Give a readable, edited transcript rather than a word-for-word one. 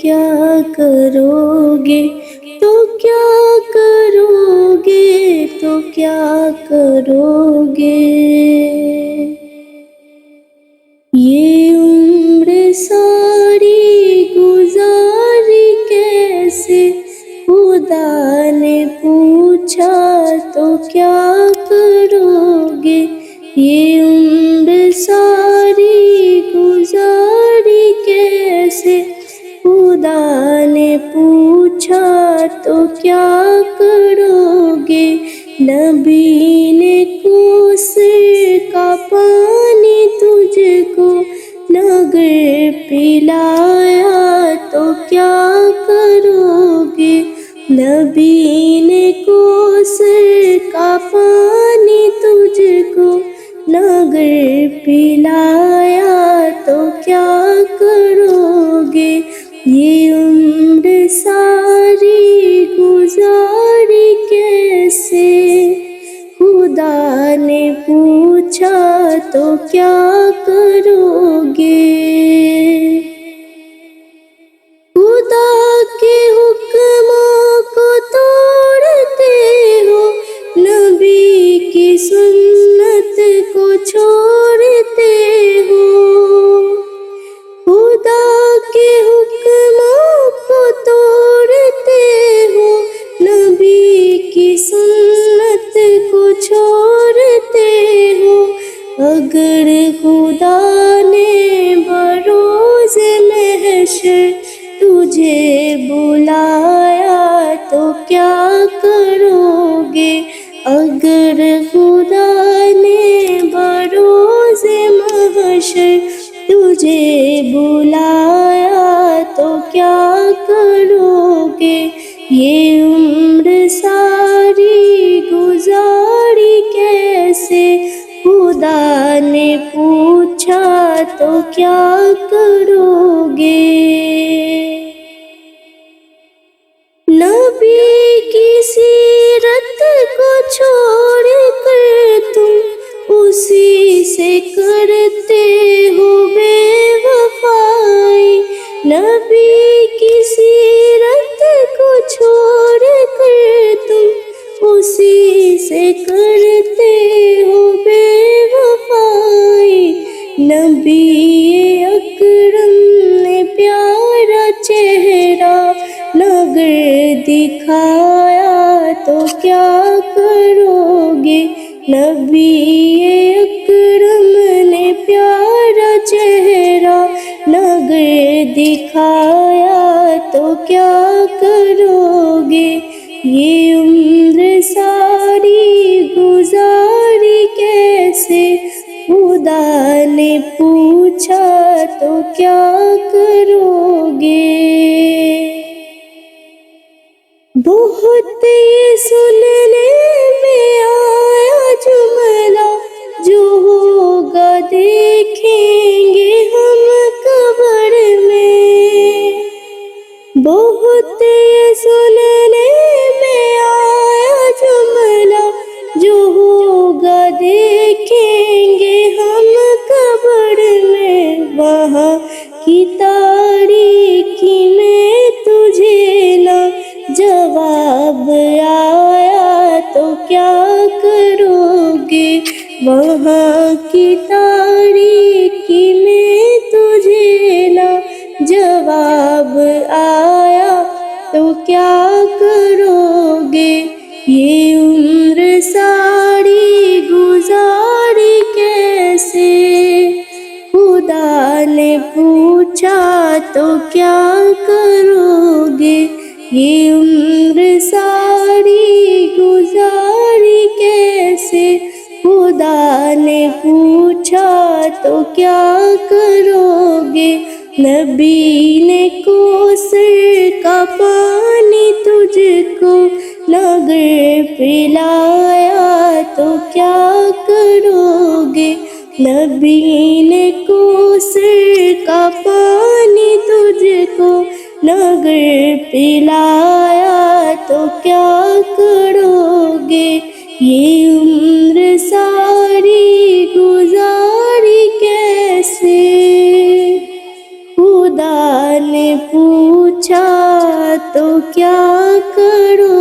کیا کرو گے، تو کیا کرو گے، تو کیا کرو گے؟ یہ عمر ساری گزاری کیسے، خدا نے پوچھا تو کیا کرو گے؟ یہ عمر ساری گزاری کیسے، خدا نے پوچھا تو کیا کرو گے؟ نبی نے کوثر کا پانی تجھ کو نگر پلایا تو کیا کرو گے؟ نبی نے کوثر کا پانی تجھ کو نگر پلایا تو کیا کرو گے؟ یہ عمر ساری گزاری کیسے، خدا نے پوچھا تو کیا کرو گے؟ خدا کے حکموں کو توڑتے ہو، نبی کی سنت کو چھوڑتے ہو۔ خدا کے حکموں کو توڑتے ہو، نبی کی سنت کو چھوڑتے ہو۔ اگر خدا نے بروز محشر تجھے بلایا تو کیا کرو گے؟ اگر خدا نے بروز محشر تجھے بلایا تو کیا کرو گے؟ یہ عمر ساری گزاری کیسے، خدا نے پوچھا تو کیا کرو گے؟ نبی کی سیرت کو چھوڑ کر تم اسی سے کرتے ہو بے وفائی۔ نبی کی سیرت کو چھوڑ کر تم اسی سے کرتے ہو بے وفائی۔ نبی اکرم نے پیارا چہرہ نگر دکھایا تو کیا کرو گے؟ نبی اکرم نے پیارا چہرہ نگر دکھایا تو کیا کرو گے؟ یہ عمر ساری گزاری کیسے، خدا نے پوچھا تو کیا کرو گے؟ بہت یہ سننے میں آیا جملہ، جو ہوگا دیکھیں گے ہم قبر میں۔ بہت یہ سننے میں آیا جملہ، جو ہوگا دیکھیں گے ہم قبر میں۔ وہاں کی تاریکی میں تجھے نہ جواب آیا تو کیا کرو گے؟ وہاں کی تاریکی میں تجھے نہ جواب آیا تو کیا کرو گے؟ یہ عمر ساری گزاری کیسے، خدا نے پوچھا تو کیا کرو گے؟ یہ عمر ساری گزاری کیسے، خدا نے پوچھا تو کیا کرو گے؟ نبی نے کوثر کا پانی تجھ کو نگر پلایا تو کیا کرو گے؟ نبی نے کوثر کا پانی تجھ کو نگر پلایا تو کیا کرو گے؟ یہ عمر ساری گزاری کیسے، خدا نے نے پوچھا تو کیا کرو